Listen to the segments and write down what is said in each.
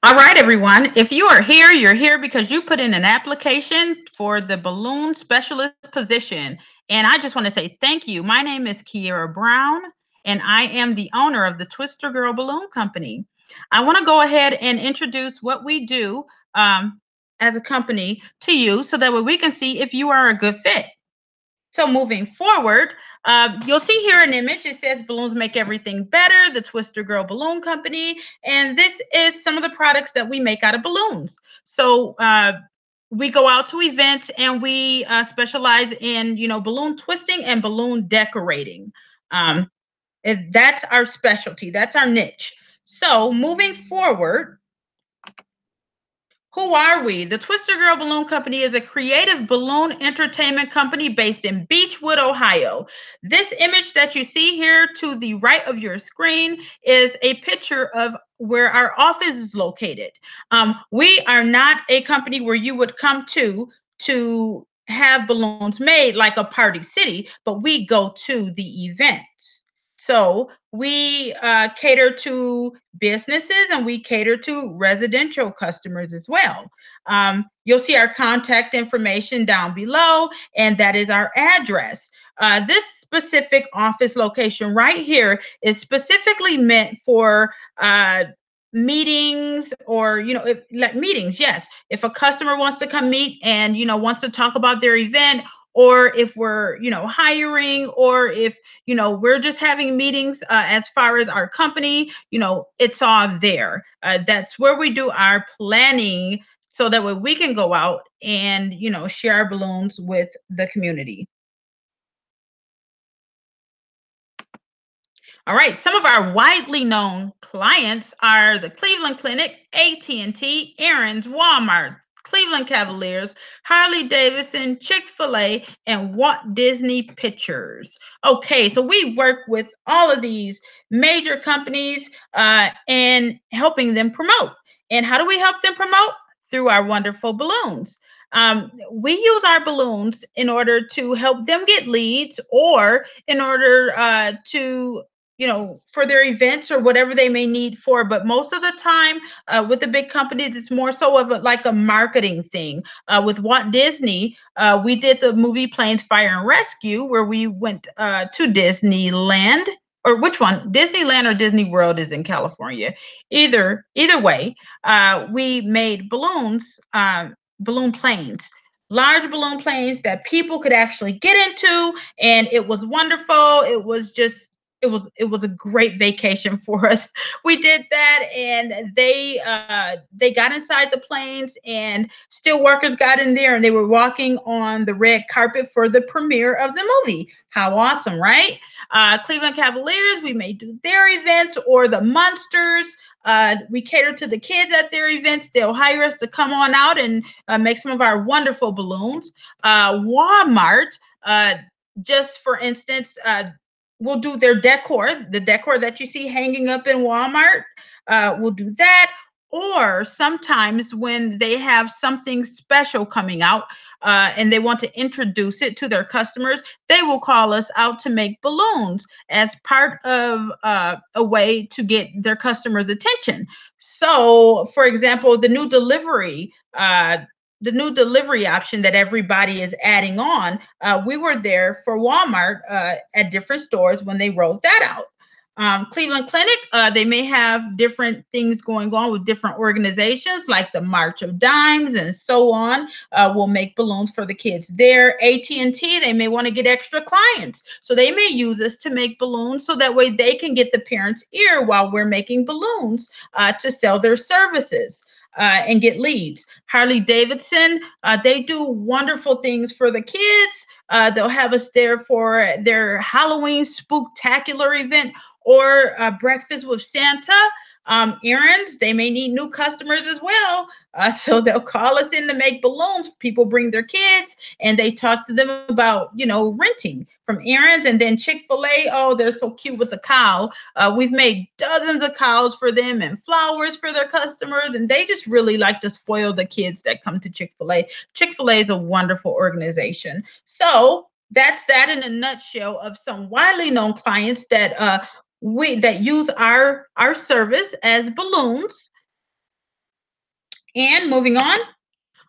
All right, everyone. If you are here, you're here because you put in an application for the balloon specialist position. And I just want to say thank you. My name is Kiera Brown, and I am the owner of the Twister Girl Balloon Company. I want to go ahead and introduce what we do as a company to you so that way we can see if you are a good fit. So moving forward, you'll see here an image. It says balloons make everything better, the Twister Girl Balloon Company. And this is some of the products that we make out of balloons. So we go out to events and we specialize in, balloon twisting and balloon decorating. Um, that's our specialty. That's our niche. So moving forward, who are we? The Twister Girl Balloon Company is a creative balloon entertainment company based in Beechwood, Ohio. This image that you see here to the right of your screen is a picture of where our office is located. We are not a company where you would come to have balloons made like a party city, but we go to the events. So we cater to businesses and we cater to residential customers as well. You'll see our contact information down below, and that is our address. This specific office location right here is specifically meant for meetings or meetings. Yes, if a customer wants to come meet and wants to talk about their event, or if we're hiring, or if we're just having meetings as far as our company, it's all there. That's where we do our planning so that way we can go out and share our balloons with the community. All right, some of our widely known clients are the Cleveland Clinic, AT&T, Aaron's, Walmart, Cleveland Cavaliers, Harley Davidson, Chick-fil-A, and Walt Disney Pictures. Okay, so we work with all of these major companies and helping them promote. And how do we help them promote? Through our wonderful balloons. We use our balloons in order to help them get leads, or in order to for their events or whatever they may need for. But most of the time, with the big companies, it's more so of like a marketing thing. With Walt Disney, we did the movie Planes, Fire, and Rescue, where we went to Disneyland. Or which one? Disneyland or Disney World is in California. Either way, we made balloons, balloon planes, large balloon planes that people could actually get into, and it was wonderful. It was a great vacation for us. We did that, and they got inside the planes, and steel workers got in there, and they were walking on the red carpet for the premiere of the movie. How awesome, right? Cleveland Cavaliers, we may do their events, or the Munsters. We cater to the kids at their events. They'll hire us to come on out and make some of our wonderful balloons. Walmart, just for instance, we'll do their decor, the decor that you see hanging up in Walmart. We'll do that. Or sometimes when they have something special coming out and they want to introduce it to their customers, they will call us out to make balloons as part of a way to get their customers' attention. So, for example, the new delivery option that everybody is adding on, we were there for Walmart at different stores when they rolled that out. Cleveland Clinic, they may have different things going on with different organizations like the March of Dimes and so on. We'll make balloons for the kids there. AT&T, they may want to get extra clients, so they may use us to make balloons so that way they can get the parents' ear while we're making balloons to sell their services. And get leads. Harley Davidson, they do wonderful things for the kids. They'll have us there for their Halloween spooktacular event, or breakfast with Santa. Errands, they may need new customers as well. So they'll call us in to make balloons. People bring their kids and they talk to them about, renting from errands. And then Chick-fil-A, oh, they're so cute with the cow. We've made dozens of cows for them and flowers for their customers. And they just really like to spoil the kids that come to Chick-fil-A. Chick-fil-A is a wonderful organization. So that's that in a nutshell of some widely known clients that use our service as balloons. And moving on.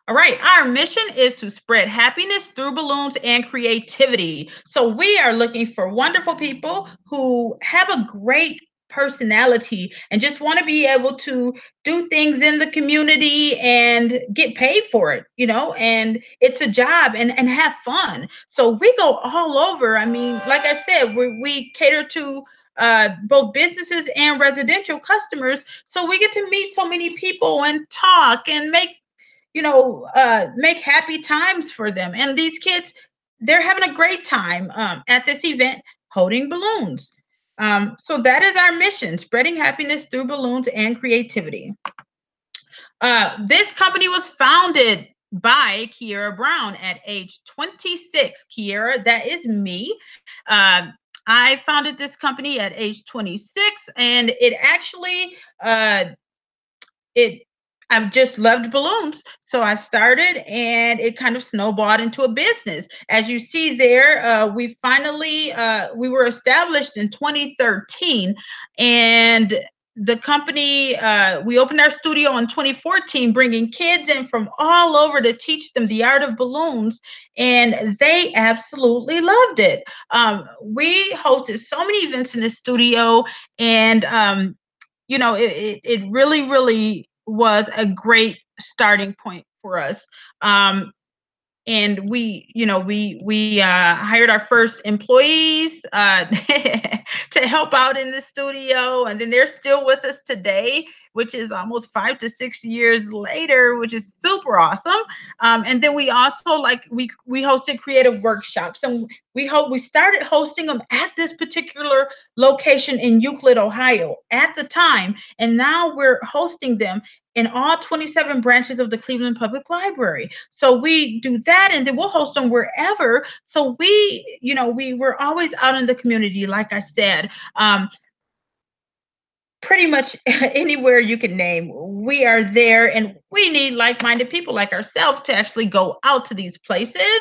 All right, our mission is to spread happiness through balloons and creativity. So we are looking for wonderful people who have a great personality and just want to be able to do things in the community and get paid for it, and it's a job and have fun. So we go all over. I mean, like I said, we cater to both businesses and residential customers. So we get to meet so many people and talk and make happy times for them. And these kids, they're having a great time at this event holding balloons. So that is our mission, spreading happiness through balloons and creativity. This company was founded by Kiera Brown at age 26. Kiera, that is me. I founded this company at age 26, and it actually it I've just loved balloons. So I started and it kind of snowballed into a business. As you see there, we were established in 2013, and the company, we opened our studio in 2014, bringing kids in from all over to teach them the art of balloons, and they absolutely loved it. We hosted so many events in the studio, and it really, really was a great starting point for us. And we hired our first employees to help out in the studio, and then they're still with us today, which is almost 5 to 6 years later, which is super awesome. And then we also we hosted creative workshops, and we started hosting them at this particular location in Euclid, Ohio at the time, and now we're hosting them in all 27 branches of the Cleveland Public Library. So we do that, and then we'll host them wherever. So we were always out in the community, like I said. Pretty much anywhere you can name, we are there, and we need like-minded people like ourselves to actually go out to these places.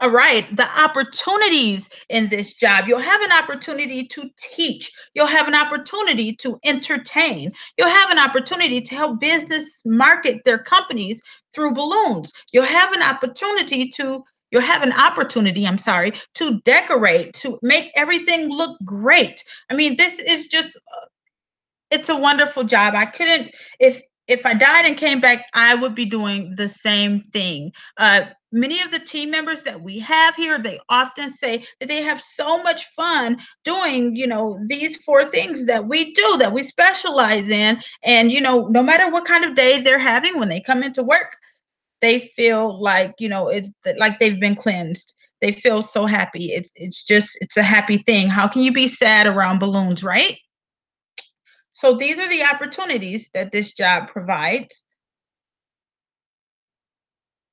All right, the opportunities in this job: you'll have an opportunity to teach, you'll have an opportunity to entertain, you'll have an opportunity to help business market their companies through balloons. You'll have an opportunity, I'm sorry, to decorate, to make everything look great. I mean, this is just it's a wonderful job. I couldn't if I died and came back, I would be doing the same thing. Many of the team members that we have here, they often say that they have so much fun doing, these four things that we do, that we specialize in. And, no matter what kind of day they're having when they come into work, they feel like, it's like they've been cleansed. They feel so happy. It's a happy thing. How can you be sad around balloons, right? So these are the opportunities that this job provides.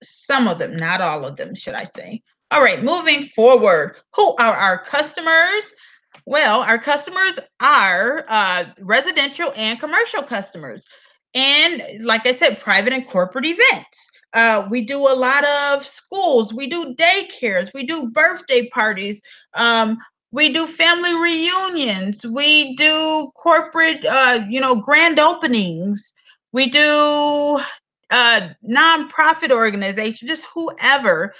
Some of them, not all of them, should I say. All right, moving forward. Who are our customers? Well, our customers are residential and commercial customers. And like I said, private and corporate events. We do a lot of schools, we do daycares, we do birthday parties, we do family reunions, we do corporate, grand openings, we do nonprofit organization, just whoever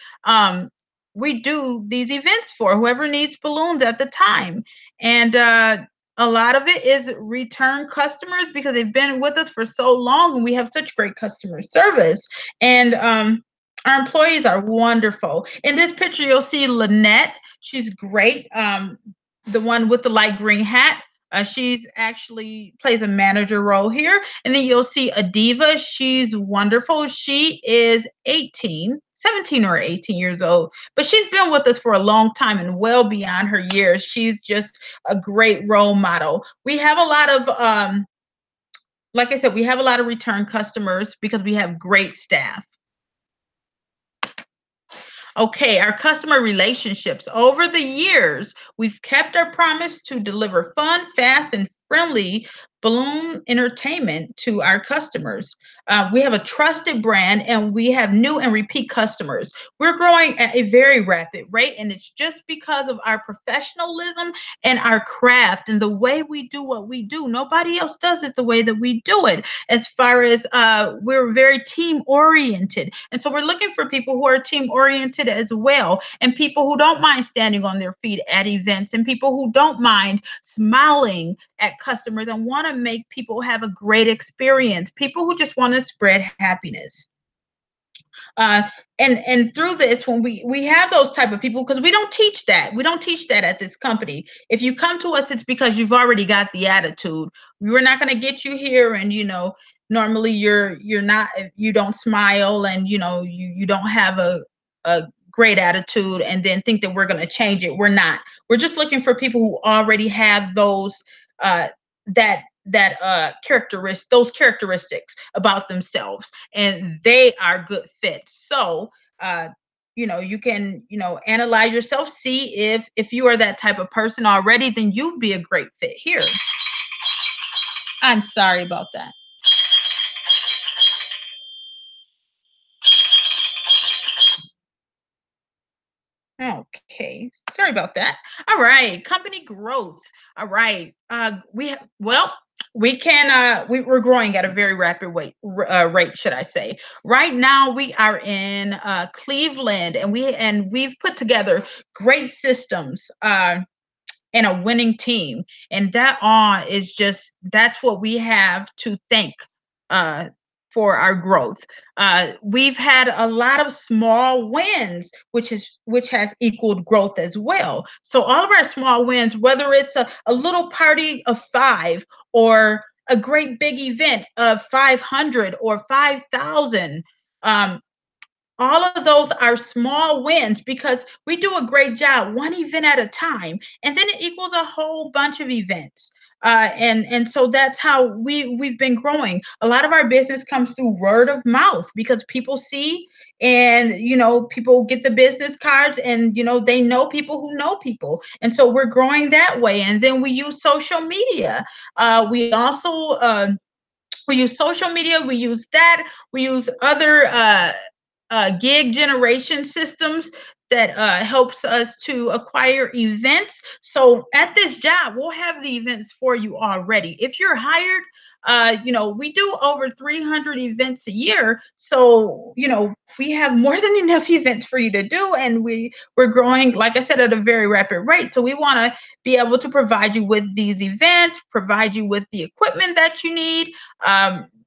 we do these events for, whoever needs balloons at the time. And a lot of it is return customers because they've been with us for so long and we have such great customer service. And our employees are wonderful. In this picture, you'll see Lynette. She's great. The one with the light green hat. She's actually plays a manager role here. And then you'll see Adiva. She's wonderful. She is 17 or 18 years old, but she's been with us for a long time and well beyond her years. She's just a great role model. We have a lot of, like I said, we have a lot of return customers because we have great staff. Okay, our customer relationships. Over the years, we've kept our promise to deliver fun, fast, and friendly balloon entertainment to our customers. We have a trusted brand and we have new and repeat customers. We're growing at a very rapid rate, and it's just because of our professionalism and our craft and the way we do what we do. Nobody else does it the way that we do it. As far as we're very team oriented. And so we're looking for people who are team oriented as well, and people who don't mind standing on their feet at events, and people who don't mind smiling at customers and want to make people have a great experience, people who just want to spread happiness. uh, and through this, when we have those type of people, because we don't teach that at this company. If you come to us, it's because you've already got the attitude. We're not going to get you here and normally you're not, you don't smile, and you don't have a great attitude, and then think that we're going to change it. We're not. We're just looking for people who already have uh those characteristics about themselves, and they are good fits. So uh you can analyze yourself, see if you are that type of person already, then you'd be a great fit here. I'm sorry about that. Okay, sorry about that. All right, company growth. All right, we can we're growing at a very rapid rate, should I say. Right now we are in Cleveland, and we've put together great systems and a winning team, and that's what we have to thank uh for our growth. We've had a lot of small wins, which has equaled growth as well. So all of our small wins, whether it's a little party of five, or a great big event of 500 or 5,000, um, all of those are small wins because we do a great job one event at a time, and then it equals a whole bunch of events. And so that's how we've been growing. A lot of our business comes through word of mouth, because people see, and people get the business cards, and they know people who know people, and so we're growing that way. And then we use social media. We use social media. We use that. We use other gig generation systems that helps us to acquire events. So at this job, we'll have the events for you already. If you're hired, we do over 300 events a year. So, we have more than enough events for you to do. And we're growing, like I said, at a very rapid rate. So we want to be able to provide you with these events, provide you with the equipment that you need,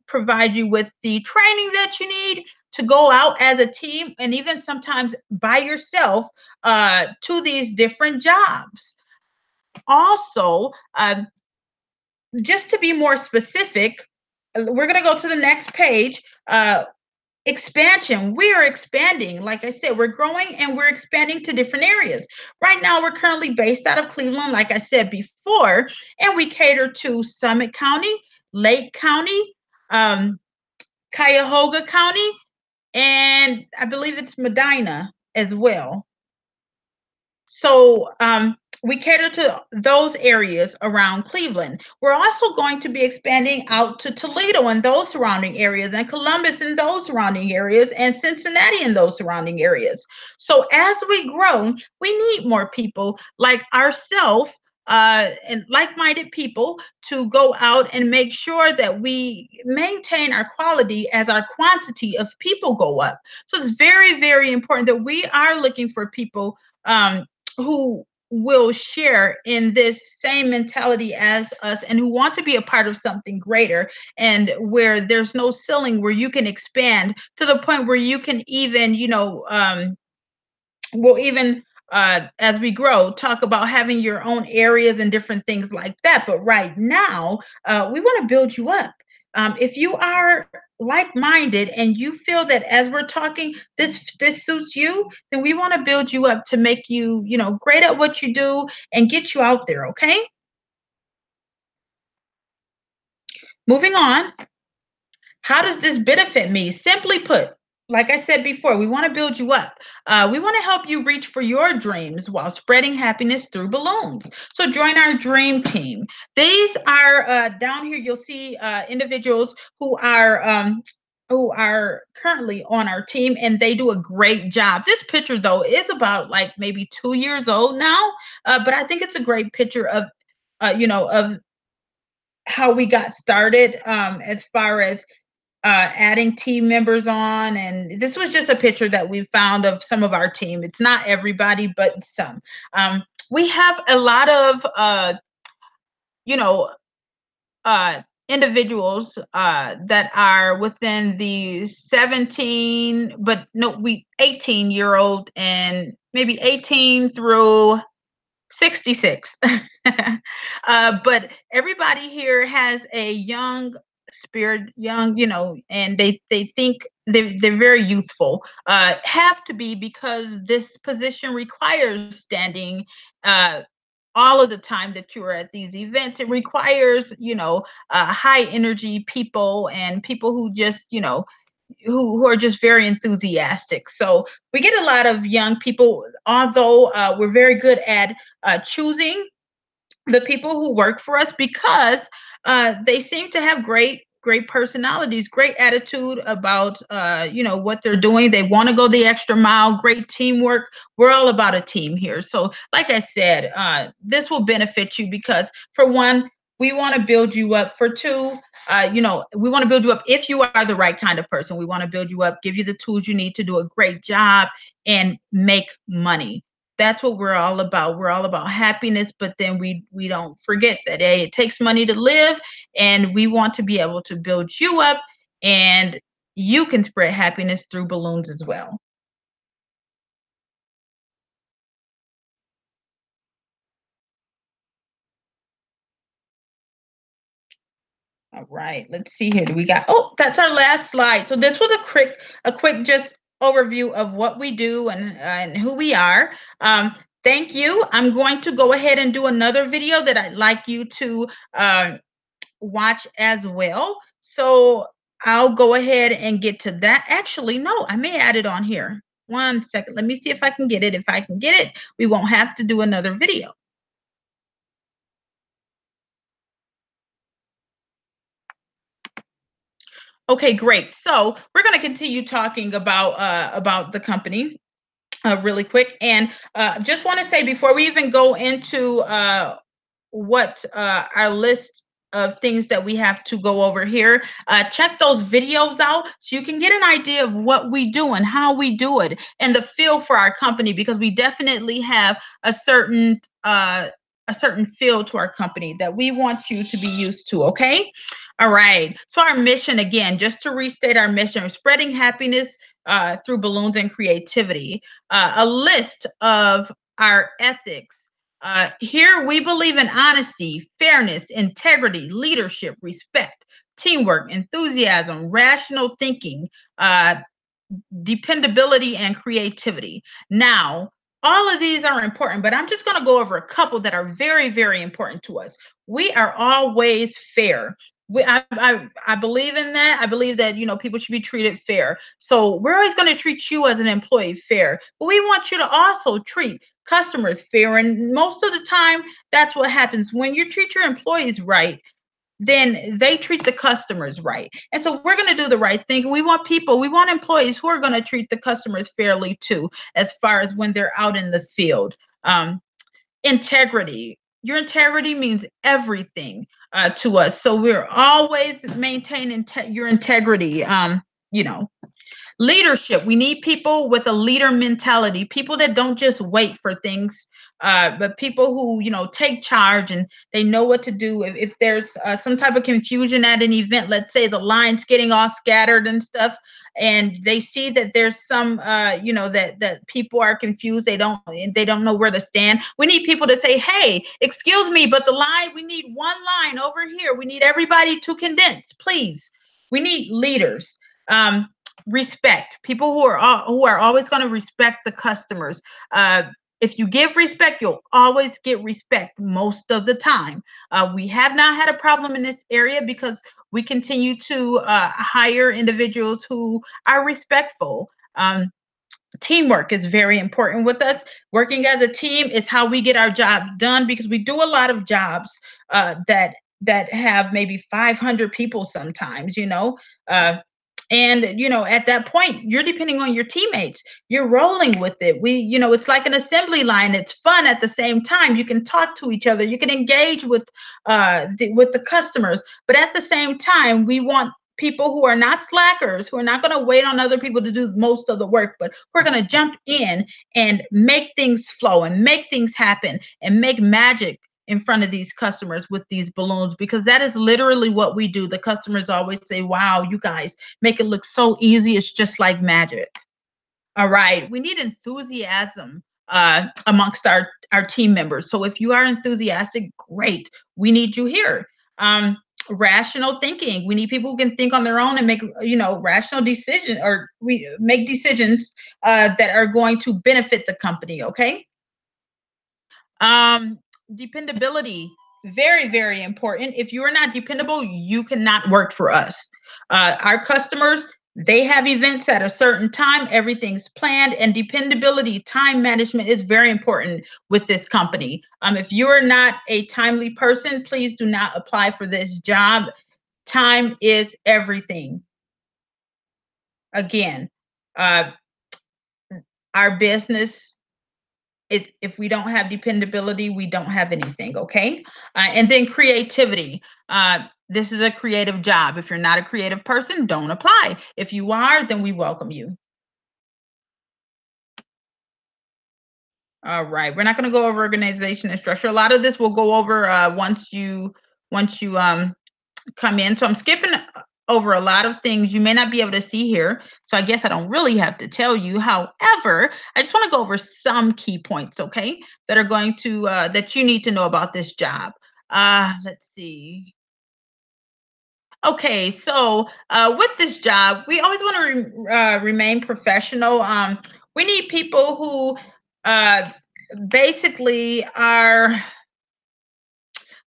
provide you with the training that you need to go out as a team, and even sometimes by yourself, to these different jobs. Also, just to be more specific, we're going to go to the next page. Expansion. We are expanding. Like I said, we're growing and we're expanding to different areas. Right now, we're currently based out of Cleveland, like I said before, and we cater to Summit County, Lake County, um, Cuyahoga County, and I believe it's Medina as well. So we cater to those areas around Cleveland. We're also going to be expanding out to Toledo and those surrounding areas, and Columbus and those surrounding areas, and Cincinnati and those surrounding areas. So as we grow, we need more people like ourselves, and like-minded people, to go out and make sure that we maintain our quality as our quantity of people go up. So it's very, very important that we are looking for people who will share in this same mentality as us, and who want to be a part of something greater, and where there's no ceiling, where you can expand to the point where you can even, we'll even, as we grow, talk about having your own areas and different things like that. But right now, we want to build you up. If you are like-minded and you feel that as we're talking, this suits you, then we want to build you up to make you, great at what you do, and get you out there. Okay. Moving on. How does this benefit me? Simply put, Like I said before, we want to build you up. We want to help you reach for your dreams while spreading happiness through balloons. So join our dream team. These are down here. You'll see individuals who are currently on our team, and they do a great job. This picture, though, is about like maybe 2 years old now, but I think it's a great picture of of how we got started as far as adding team members on. And this was just a picture that we found of some of our team. It's not everybody, but some. We have a lot of, you know, individuals that are within the 17, but no, we 18-year-old and maybe 18 through 66. But everybody here has a young spirit, young, and they think they're very youthful. Have to be, because this position requires standing all of the time that you are at these events. It requires, high energy people and people who just, who are just very enthusiastic. So we get a lot of young people, although we're very good at choosing the people who work for us, because they seem to have great personalities, great attitude about what they're doing. They want to go the extra mile, great teamwork. We're all about a team here. So like I said, this will benefit you because, for one, we want to build you up. For two, we want to build you up if you are the right kind of person. We want to build you up, give you the tools you need to do a great job and make money. That's what we're all about. We're all about happiness, but then we don't forget that, hey, it takes money to live, and we want to be able to build you up, and you can spread happiness through balloons as well. All right, let's see here. Do we got? Oh, that's our last slide. So this was a quick just overview of what we do and who we are. Thank you. I'm going to go ahead and do another video that I'd like you to watch as well. So I'll go ahead and get to that. Actually, no, I may add it on here. 1 second. Let me see if I can get it. If I can get it, we won't have to do another video. Okay, great. So we're going to continue talking about the company really quick, and just want to say before we even go into what our list of things that we have to go over here, check those videos out so you can get an idea of what we do and how we do it and the feel for our company, because we definitely have a certain feel to our company that we want you to be used to. Okay. All right. So our mission, again, just to restate our mission, spreading happiness through balloons and creativity. A list of our ethics. Here we believe in honesty, fairness, integrity, leadership, respect, teamwork, enthusiasm, rational thinking, uh, dependability, and creativity. Now, all of these are important, but I'm just going to go over a couple that are very, very important to us. We are always fair. I believe in that. I believe that people should be treated fair. So we're always going to treat you as an employee fair, but we want you to also treat customers fair. And most of the time, that's what happens when you treat your employees right, then they treat the customers right. And so we're going to do the right thing. We want employees who are going to treat the customers fairly too, as far as when they're out in the field. Integrity. Your integrity means everything to us. So we're always maintaining your integrity. You know, Leadership. We need people with a leader mentality, people that don't just wait for things, but people who take charge and they know what to do. If there's some type of confusion at an event, let's say the line's getting all scattered and stuff, and they see that there's some that people are confused, they don't know where to stand. We need people to say, hey, excuse me, but the line, we need one line over here, we need everybody to condense, please. We need leaders. Respect. People who are always going to respect the customers. if you give respect, you'll always get respect most of the time. We have not had a problem in this area because we continue to hire individuals who are respectful. Teamwork is very important with us. Working as a team is how we get our job done because we do a lot of jobs that have maybe 500 people sometimes, and at that point you're depending on your teammates. You're rolling with it. It's like an assembly line. It's fun at the same time. You can talk to each other. You can engage with the customers, but at the same time we want people who are not slackers, who are not going to wait on other people to do most of the work, but we're going to jump in and make things flow and make things happen and make magic in front of these customers with these balloons, because that is literally what we do. The customers always say, wow, you guys make it look so easy. It's just like magic. All right. We need enthusiasm amongst our team members. So if you are enthusiastic, great. We need you here. Rational thinking. We need people who can think on their own and make rational decisions, or we make decisions that are going to benefit the company. Okay. Um, Dependability, very, very important. If you are not dependable, you cannot work for us. Our customers, they have events at a certain time, everything's planned, and dependability, time management is very important with this company. If you are not a timely person, please do not apply for this job. Time is everything. Again, uh, our business, if we don't have dependability, we don't have anything. Okay. And then creativity. This is a creative job. If you're not a creative person, don't apply. If you are, then we welcome you. All right. We're not going to go over organization and structure. A lot of this we'll go over once you come in. So I'm skipping over a lot of things you may not be able to see here. So I guess I don't really have to tell you. However, I just want to go over some key points, okay, that are going to that you need to know about this job. Let's see. Okay, so with this job, we always want to remain professional. We need people who basically are,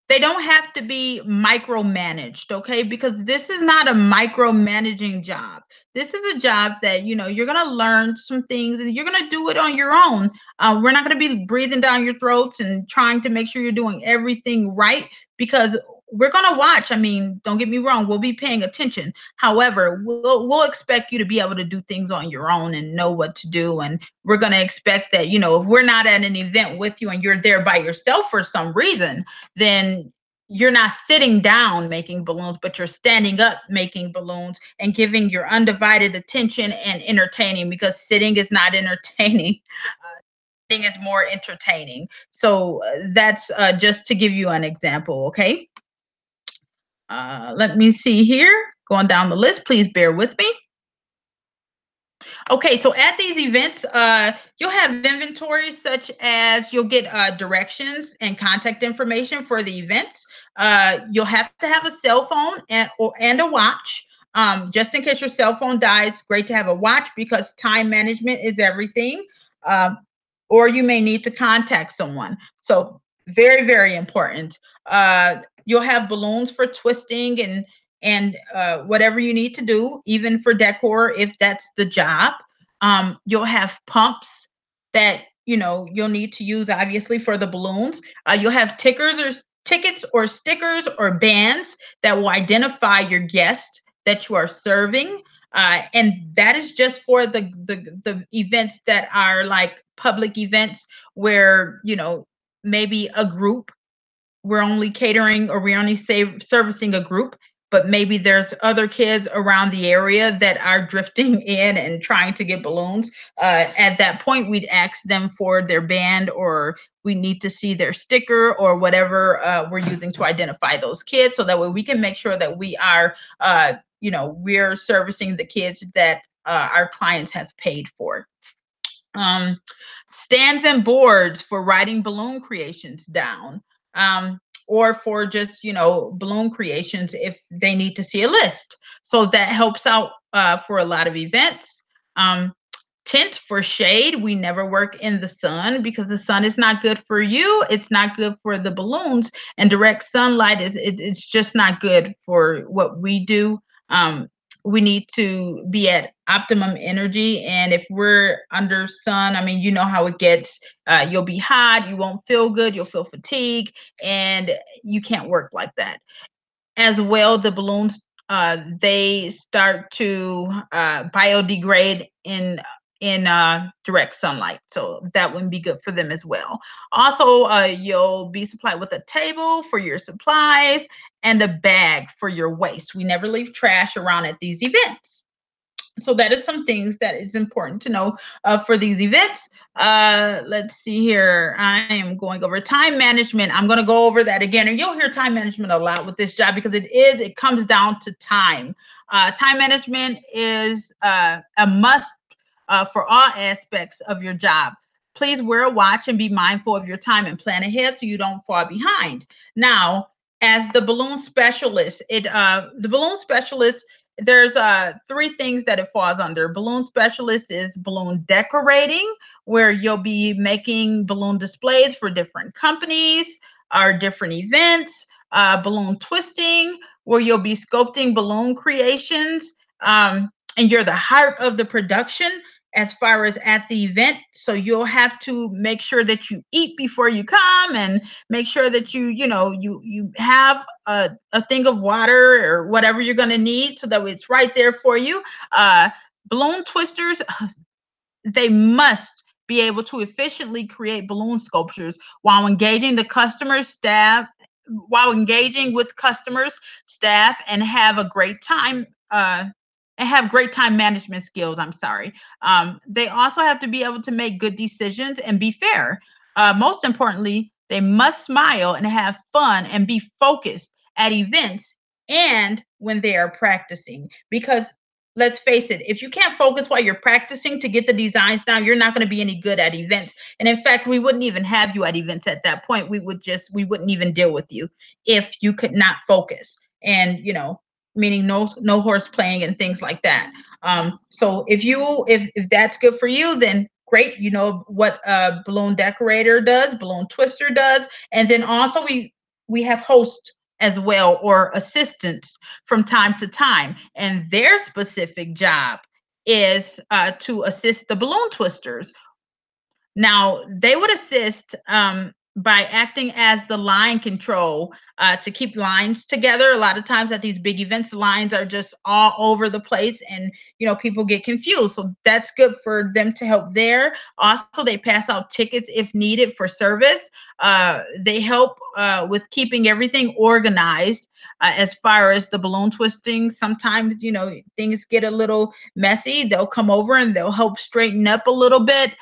they don't have to be micromanaged, okay? Because this is not a micromanaging job. This is a job that, you're going to learn some things and you're going to do it on your own. We're not going to be breathing down your throats and trying to make sure you're doing everything right, because we're going to watch. I mean, don't get me wrong, we'll be paying attention. However, we'll expect you to be able to do things on your own and know what to do. And we're going to expect that, if we're not at an event with you and you're there by yourself for some reason, then you're not sitting down making balloons, but you're standing up making balloons and giving your undivided attention and entertaining, because sitting is not entertaining. Sitting is more entertaining. So that's just to give you an example, okay? Let me see here. Going down the list, please bear with me. Okay, so at these events, you'll have inventories such as you'll get directions and contact information for the events. You'll have to have a cell phone and a watch. Just in case your cell phone dies, great to have a watch because time management is everything. Um, or you may need to contact someone. So very, very important. You'll have balloons for twisting and whatever you need to do, even for decor, if that's the job. You'll have pumps that you'll need to use, obviously, for the balloons. You'll have tickets or stickers or bands that will identify your guest that you are serving. And that is just for the events that are like public events where maybe a group, we're only catering, or we're only servicing a group, but maybe there's other kids around the area that are drifting in and trying to get balloons. At that point, we'd ask them for their band, or we need to see their sticker or whatever we're using to identify those kids, so that way we can make sure that we are, we're servicing the kids that our clients have paid for. Um, Stands and boards for writing balloon creations down, or for just balloon creations if they need to see a list. So that helps out for a lot of events. um, tent for shade. We never work in the sun because the sun is not good for you. It's not good for the balloons, and direct sunlight it's just not good for what we do. Um, we need to be at optimum energy, and if we're under sun, I mean, you know how it gets. You'll be hot, you won't feel good, you'll feel fatigue, and you can't work like that. As well, the balloons, they start to biodegrade in direct sunlight, so that wouldn't be good for them as well. Also, you'll be supplied with a table for your supplies and a bag for your waste. We never leave trash around at these events. So that is some things that is important to know for these events. Let's see here. I am going over time management. I'm going to go over that again, and you'll hear time management a lot with this job because it comes down to time. Time management is a must for all aspects of your job. Please wear a watch and be mindful of your time and plan ahead so you don't fall behind. Now, as the balloon specialist, the balloon specialist, there's three things that it falls under. Balloon specialist is balloon decorating, where you'll be making balloon displays for different companies or different events. Balloon twisting, where you'll be sculpting balloon creations, and you're the heart of the production as far as at the event. So you'll have to make sure that you eat before you come, and make sure that you have a thing of water or whatever you're going to need so that it's right there for you. uh Balloon twisters, they must be able to efficiently create balloon sculptures while engaging with customers, staff, and have a great time, and have great time management skills. I'm sorry. They also have to be able to make good decisions and be fair. Most importantly, they must smile and have fun and be focused at events and when they are practicing. Because let's face it, if you can't focus while you're practicing to get the designs down, you're not going to be any good at events. And in fact, we wouldn't even have you at events at that point. We wouldn't even deal with you if you could not focus. And meaning no horse playing and things like that. So if that's good for you, then great. You know what a balloon decorator does, balloon twister does, and then also we have hosts as well, or assistants from time to time, and their specific job is to assist the balloon twisters. Now, they would assist by acting as the line control to keep lines together. A lot of times at these big events, lines are just all over the place, and people get confused. So that's good for them to help there. Also, they pass out tickets if needed for service. They help with keeping everything organized. As far as the balloon twisting, sometimes things get a little messy. They'll come over and they'll help straighten up a little bit.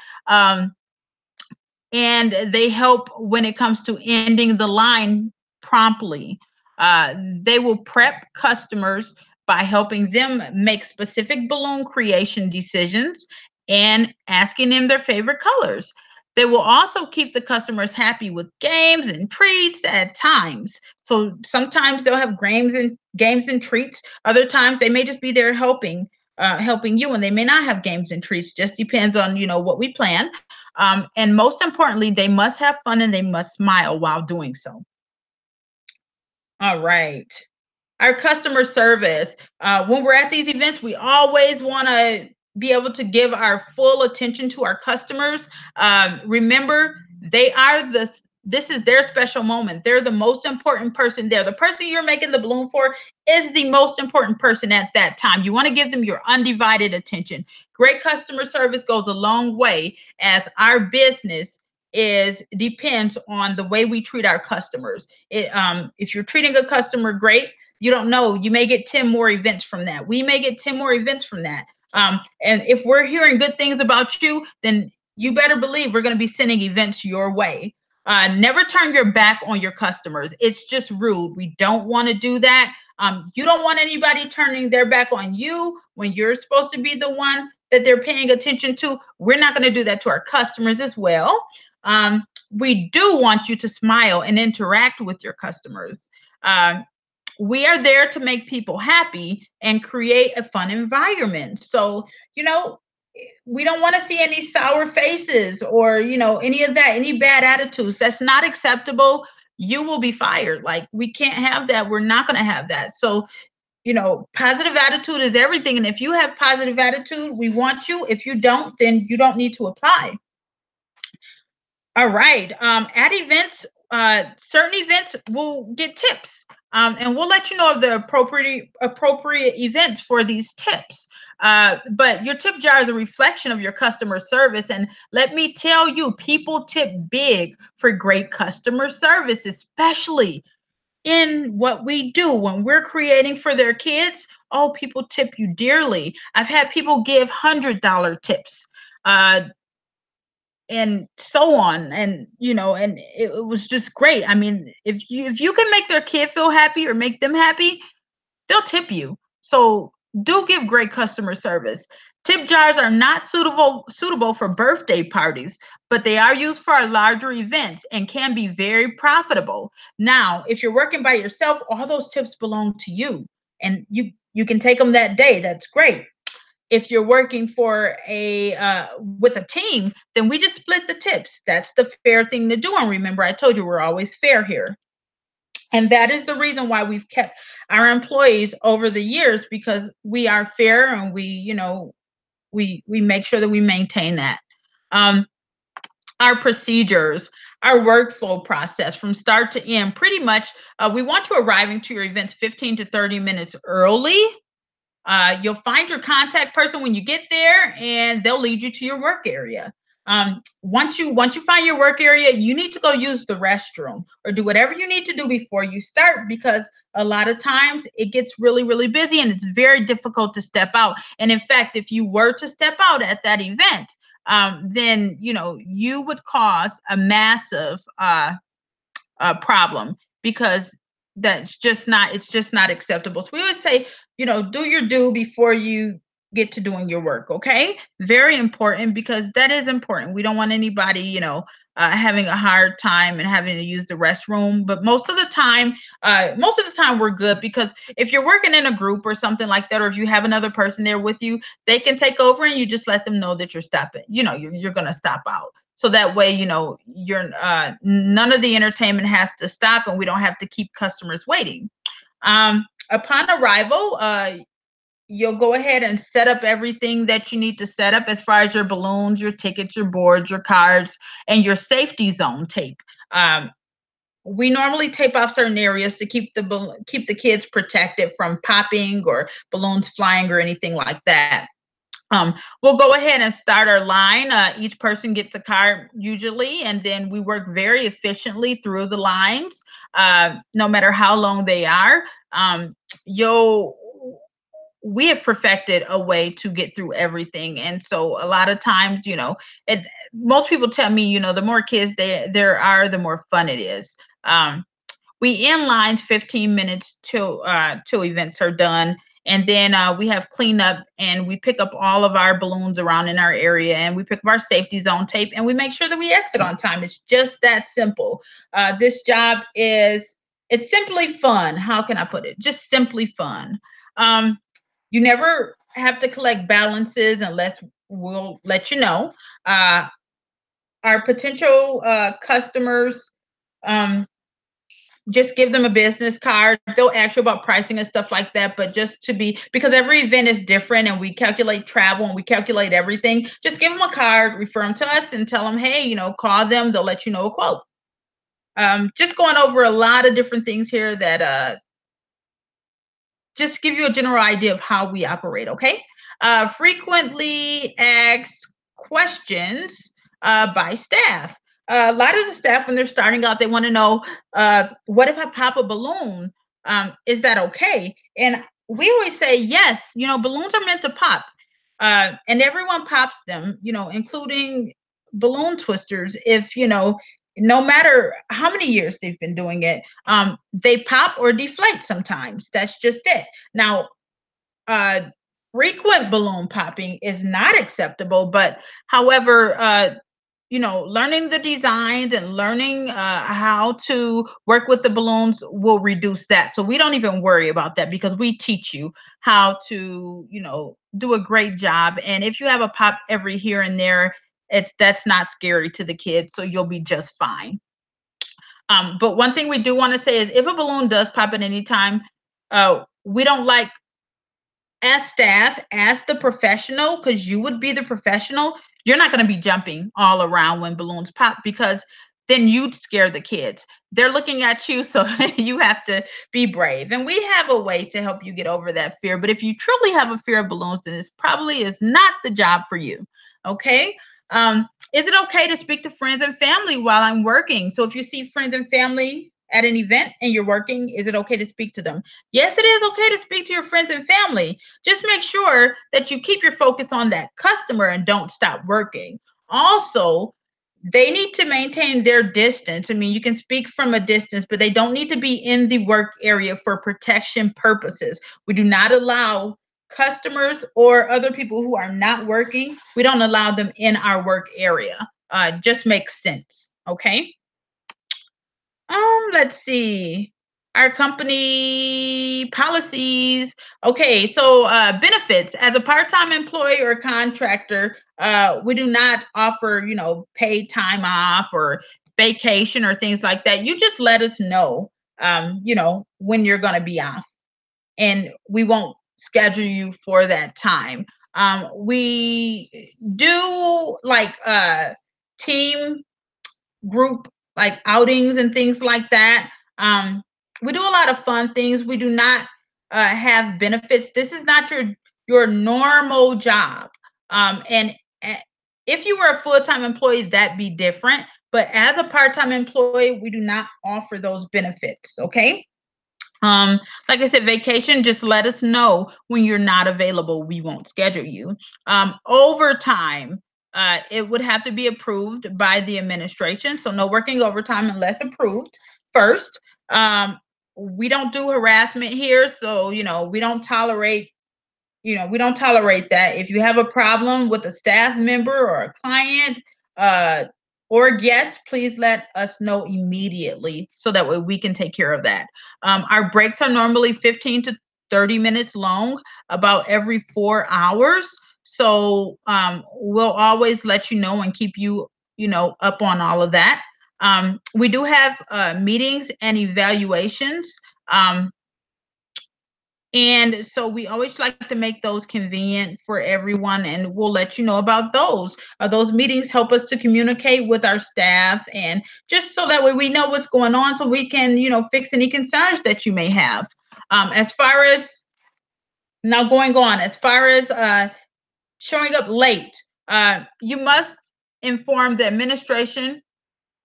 And they help when it comes to ending the line promptly. They will prep customers by helping them make specific balloon creation decisions and asking them their favorite colors. They will also keep the customers happy with games and treats at times. So sometimes they'll have games and treats. Other times they may just be there helping you, and they may not have games and treats. Just depends on what we plan. And most importantly, they must have fun and they must smile while doing so. All right. Our customer service. When we're at these events, we always want to be able to give our full attention to our customers. Remember, they are this is their special moment. They're the most important person there. The person you're making the balloon for is the most important person at that time. You want to give them your undivided attention. Great customer service goes a long way, as our business is depends on the way we treat our customers. If you're treating a customer great, you don't know, you may get 10 more events from that. We may get 10 more events from that. And if we're hearing good things about you, then you better believe we're going to be sending events your way. Never turn your back on your customers. It's just rude. We don't want to do that. You don't want anybody turning their back on you when you're supposed to be the one that they're paying attention to. We're not going to do that to our customers as well. We do want you to smile and interact with your customers. We are there to make people happy and create a fun environment. So, we don't want to see any sour faces or, any of that, any bad attitudes. That's not acceptable. You will be fired. Like, we can't have that. We're not going to have that. So, positive attitude is everything. And if you have positive attitude, we want you. If you don't, then you don't need to apply. All right. At events, certain events will get tips, and we'll let you know of the appropriate events for these tips. But your tip jar is a reflection of your customer service, and let me tell you, people tip big for great customer service, especially in what we do when we're creating for their kids. Oh, people tip you dearly. I've had people give $100 tips. And so on, and it was just great. I mean, if you can make their kid feel happy or make them happy, they'll tip you. So do give great customer service. Tip jars are not suitable for birthday parties, but they are used for our larger events and can be very profitable. Now, if you're working by yourself, all those tips belong to you, and you can take them that day. That's great. If you're working for a with a team, then we just split the tips. That's the fair thing to do. And remember, I told you we're always fair here. And that is the reason why we've kept our employees over the years, because we are fair, and we make sure that we maintain that. Um, our procedures, our workflow process from start to end, pretty much, we want you arriving to your events 15 to 30 minutes early. You'll find your contact person when you get there, and they'll lead you to your work area. Once you find your work area, you need to go use the restroom or do whatever you need to do before you start, because a lot of times it gets really, really busy and it's very difficult to step out. And in fact, if you were to step out at that event, then you would cause a massive problem, because it's just not acceptable. So we would say, do your due before you get to doing your work. Okay, very important, because that is important. We don't want anybody having a hard time and having to use the restroom. But most of the time we're good, because if you're working in a group or something like that, or if you have another person there with you, they can take over, and you just let them know that you're stopping. You're going to stop out. So that way, you're none of the entertainment has to stop, and we don't have to keep customers waiting. Upon arrival, you'll go ahead and set up everything that you need to set up, as far as your balloons, your tickets, your boards, your cards, and your safety zone tape. We normally tape off certain areas to keep the kids protected from popping or balloons flying or anything like that. We'll go ahead and start our line. Each person gets a card usually, and then we work very efficiently through the lines, no matter how long they are. You'll We have perfected a way to get through everything, and so a lot of times, it, most people tell me, the more kids there are, the more fun it is. We end lines 15 minutes till events are done, and then we have cleanup, and we pick up all of our balloons around in our area, and we pick up our safety zone tape, and we make sure that we exit on time. It's just that simple. This job it's simply fun. How can I put it? Just simply fun. um, you never have to collect balances unless we'll let you know. uh, our potential customers, um, just give them a business card. They'll ask you about pricing and stuff like that. But just to be, because every event is different, and we calculate travel and we calculate everything, just give them a card, refer them to us, and tell them, hey, call them. They'll let you know a quote. Just going over a lot of different things here that just give you a general idea of how we operate. Okay. Frequently asked questions by staff. A lot of the staff, when they're starting out, they want to know, what if I pop a balloon? Is that okay? And we always say yes. Balloons are meant to pop, and everyone pops them. Including balloon twisters. If no matter how many years they've been doing it, they pop or deflate sometimes. That's just it. Now, uh, frequent balloon popping is not acceptable, but however, learning the designs and learning how to work with the balloons will reduce that. So we don't even worry about that because we teach you how to, do a great job. And if you have a pop every here and there, that's not scary to the kids. So you'll be just fine. But one thing we do want to say is if a balloon does pop at any time, we don't like as staff, as the professional, because you would be the professional, you're not going to be jumping all around when balloons pop because then you'd scare the kids. They're looking at you, so you have to be brave. And we have a way to help you get over that fear. But if you truly have a fear of balloons, then this probably is not the job for you. Okay. Is it okay to speak to friends and family while I'm working? So if you see friends and family at an event and you're working, is it okay to speak to them? Yes, it is okay to speak to your friends and family. Just make sure that you keep your focus on that customer and don't stop working. Also, they need to maintain their distance. I mean, you can speak from a distance, but they don't need to be in the work area for protection purposes. We do not allow customers or other people who are not working, we don't allow them in our work area. Just makes sense. Okay. Let's see. Our company policies. Okay, so benefits as a part-time employee or contractor, we do not offer, paid time off or vacation or things like that. You just let us know, when you're going to be off, and we won't schedule you for that time. We do like team group like outings and things like that. Um, we do a lot of fun things. We do not have benefits. This is not your normal job. And if you were a full time employee, that'd be different. But as a part time employee, we do not offer those benefits. Okay. Um, like I said, vacation, just let us know when you're not available. We won't schedule you. Overtime, it would have to be approved by the administration. So no working overtime unless approved first. We don't do harassment here. So, we don't tolerate that. If you have a problem with a staff member or a client, uh, or guest, please let us know immediately so that way we can take care of that. Our breaks are normally 15 to 30 minutes long, about every 4 hours. So we'll always let you know and keep you, up on all of that. We do have meetings and evaluations. Um, and so we always like to make those convenient for everyone, and we'll let you know about those. Those meetings help us to communicate with our staff, and just so that way we know what's going on, so we can, fix any concerns that you may have. As far as now going on, as far as showing up late, you must inform the administration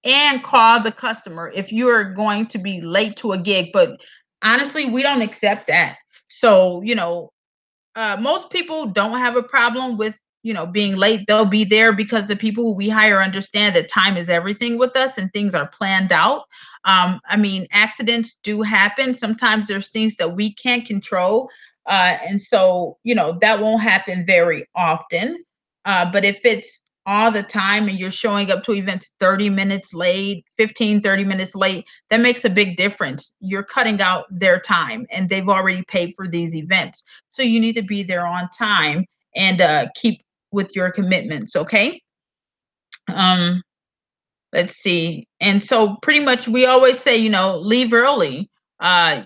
and call the customer if you're going to be late to a gig. But honestly, we don't accept that. So, most people don't have a problem with, being late. They'll be there because the people who we hire understand that time is everything with us and things are planned out. I mean, accidents do happen. Sometimes there's things that we can't control. And so, that won't happen very often. But if it's all the time and you're showing up to events 30 minutes late, 15, 30 minutes late, that makes a big difference. You're cutting out their time and they've already paid for these events. So you need to be there on time and keep with your commitments. Okay. Um, let's see. And so pretty much we always say, leave early. Uh,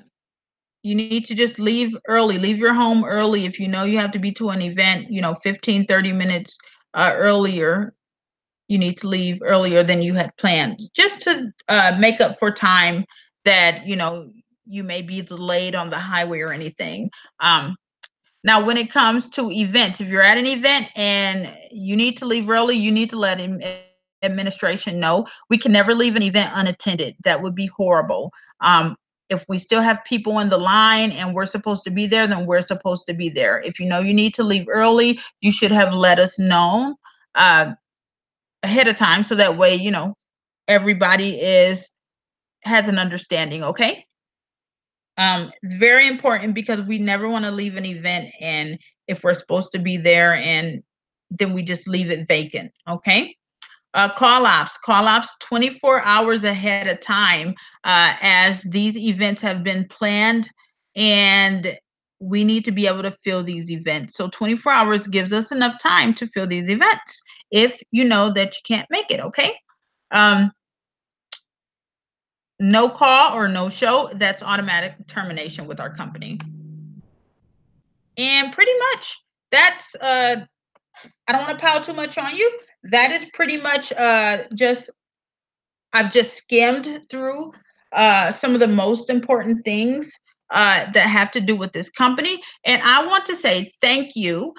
you need to just leave early, leave your home early. If you know you have to be to an event, 15, 30 minutes earlier, you need to leave earlier than you had planned, just to make up for time that, you may be delayed on the highway or anything. Now, when it comes to events, if you're at an event and you need to leave early, you need to let administration know. We can never leave an event unattended. That would be horrible. If we still have people in the line and we're supposed to be there, then we're supposed to be there. If you know you need to leave early, you should have let us know ahead of time so that way, everybody has an understanding. Okay. It's very important because we never want to leave an event and if we're supposed to be there and then we just leave it vacant. Okay. Call offs 24 hours ahead of time, as these events have been planned, and we need to be able to fill these events. So 24 hours gives us enough time to fill these events if you know that you can't make it, okay? Um, no call or no show, that's automatic termination with our company. And pretty much that's I don't want to pile too much on you. That is pretty much just I've just skimmed through some of the most important things that have to do with this company, and I want to say thank you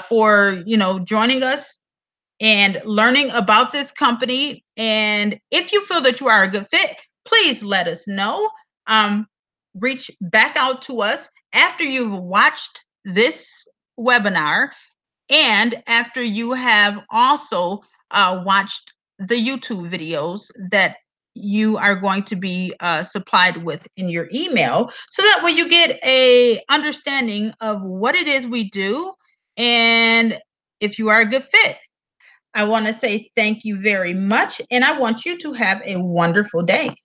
for joining us and learning about this company. And if you feel that you are a good fit, please let us know. Um, Reach back out to us after you've watched this webinar and after you have also watched the YouTube videos that you are going to be supplied with in your email, so that way you get a understanding of what it is we do and if you are a good fit. I want to say thank you very much, and I want you to have a wonderful day.